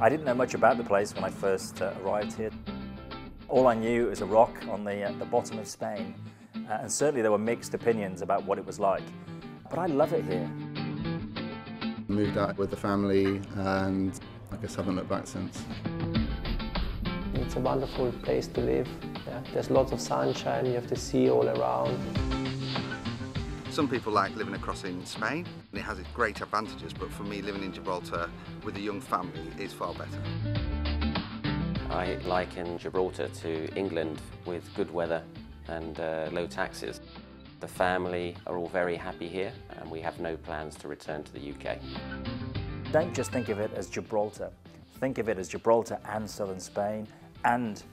I didn't know much about the place when I first arrived here. All I knew was a rock on the bottom of Spain, and certainly there were mixed opinions about what it was like. But I love it here. Moved out with the family and I guess haven't looked back since. It's a wonderful place to live. Yeah. There's lots of sunshine, you have the sea all around. Some people like living across in Spain, and it has its great advantages, but for me, living in Gibraltar with a young family is far better. I liken Gibraltar to England with good weather and low taxes. The family are all very happy here, and we have no plans to return to the UK. Don't just think of it as Gibraltar. Think of it as Gibraltar and southern Spain and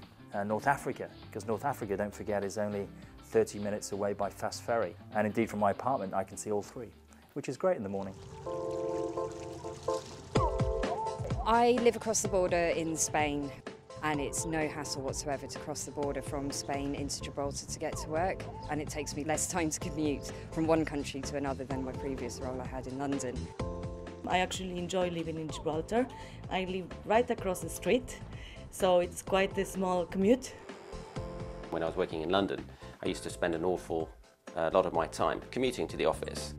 North Africa, because North Africa, don't forget, is only 30 minutes away by fast ferry. And indeed, from my apartment, I can see all three, which is great in the morning. I live across the border in Spain, and it's no hassle whatsoever to cross the border from Spain into Gibraltar to get to work, and it takes me less time to commute from one country to another than my previous role I had in London. I actually enjoy living in Gibraltar. I live right across the street, so it's quite a small commute. When I was working in London, I used to spend an awful lot of my time commuting to the office.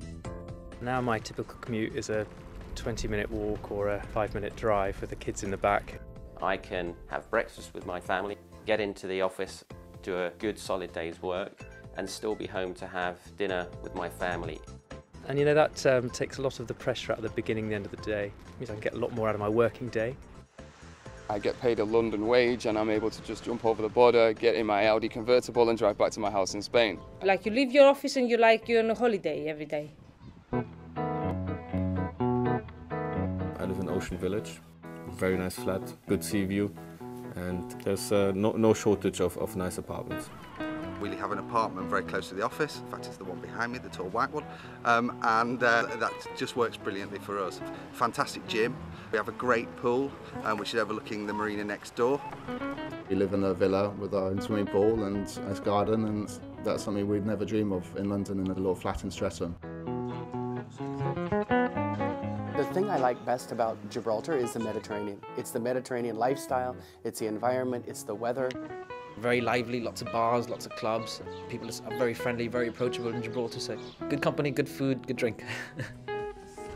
Now my typical commute is a 20-minute walk or a 5-minute drive with the kids in the back. I can have breakfast with my family, get into the office, do a good solid day's work, and still be home to have dinner with my family. And you know, that takes a lot of the pressure out of the beginning and the end of the day. It means I can get a lot more out of my working day. I get paid a London wage and I'm able to just jump over the border, get in my Audi convertible and drive back to my house in Spain. Like you leave your office and you're on a holiday every day. I live in Ocean Village, very nice flat, good sea view, and there's no shortage of nice apartments. We have an apartment very close to the office. In fact, it's the one behind me, the tall white one, and that just works brilliantly for us. Fantastic gym. We have a great pool, which is overlooking the marina next door. We live in a villa with our own swimming pool and a nice garden, and that's something we'd never dream of in London in a little flat in Streatham. The thing I like best about Gibraltar is the Mediterranean. It's the Mediterranean lifestyle, it's the environment, it's the weather. Very lively, lots of bars, lots of clubs. People are very friendly, very approachable in Gibraltar, so good company, good food, good drink.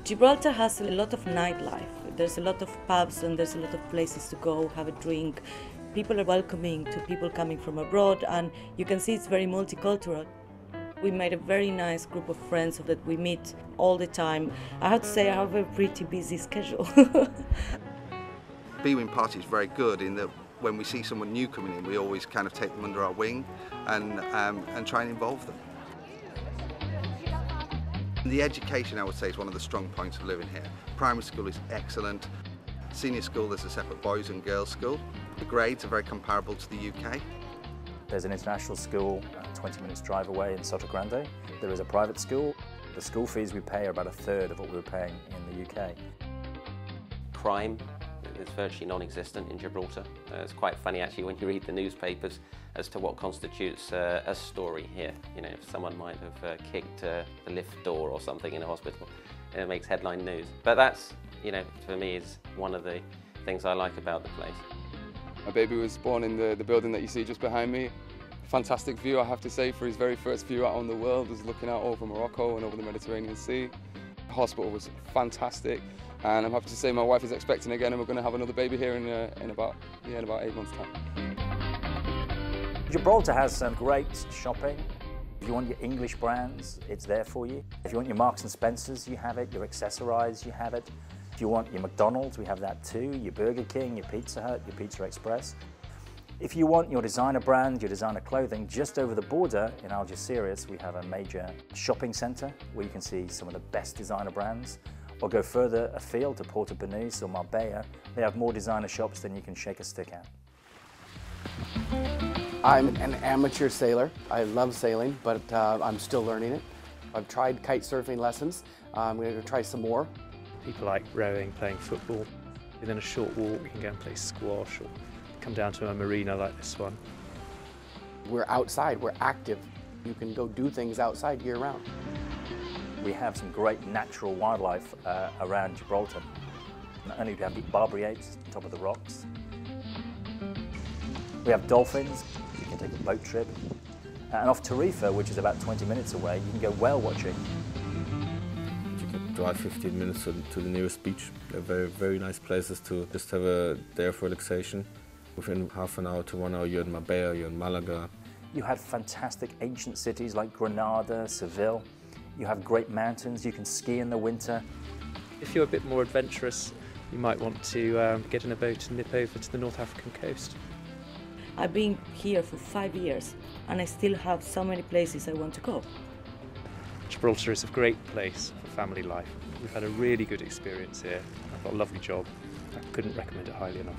Gibraltar has a lot of nightlife. There's a lot of pubs and there's a lot of places to go, have a drink. People are welcoming to people coming from abroad, and you can see it's very multicultural. We made a very nice group of friends that we meet all the time. I have to say I have a pretty busy schedule. bwin.party is very good in that when we see someone new coming in, we always kind of take them under our wing and try and involve them. The education, I would say, is one of the strong points of living here. Primary school is excellent. Senior school, there's a separate boys and girls school. The grades are very comparable to the UK. There's an international school 20 minutes drive away in Sotogrande. There is a private school. The school fees we pay are about a third of what we were paying in the UK. Crime is virtually non-existent in Gibraltar. It's quite funny actually when you read the newspapers as to what constitutes a story here. You know, if someone might have kicked the lift door or something in a hospital, it makes headline news. But that's, you know, for me is one of the things I like about the place. My baby was born in the building that you see just behind me. Fantastic view, I have to say, for his very first view out on the world, was looking out over Morocco and over the Mediterranean Sea. The hospital was fantastic, and I'm happy to say my wife is expecting again, and we're going to have another baby here in about 8 months' time. Gibraltar has some great shopping. If you want your English brands, it's there for you. If you want your Marks and Spencers, you have it. Your Accessorize, you have it. If you want your McDonald's, we have that too. Your Burger King, your Pizza Hut, your Pizza Express. If you want your designer brand, your designer clothing, just over the border in Algeciras, we have a major shopping centre where you can see some of the best designer brands. Or go further afield to Porto Banús or Marbella. They have more designer shops than you can shake a stick at. I'm an amateur sailor. I love sailing, but I'm still learning it. I've tried kite surfing lessons. I'm going to try some more. People like rowing, playing football. Within a short walk, you can go and play squash or come down to a marina like this one. We're outside, we're active. You can go do things outside year-round. We have some great natural wildlife around Gibraltar. Not only do we have the Barbariates, top of the rocks, we have dolphins, you can take a boat trip, and off Tarifa, which is about 20 minutes away, you can go whale watching. You can drive 15 minutes to the nearest beach. They're very, very nice places to just have a day of relaxation. Within half an hour to 1 hour, you're in Marbella, you're in Malaga. You have fantastic ancient cities like Granada, Seville. You have great mountains, you can ski in the winter. If you're a bit more adventurous, you might want to get in a boat and nip over to the North African coast. I've been here for 5 years and I still have so many places I want to go. Gibraltar is a great place for family life. We've had a really good experience here. I've got a lovely job. I couldn't recommend it highly enough.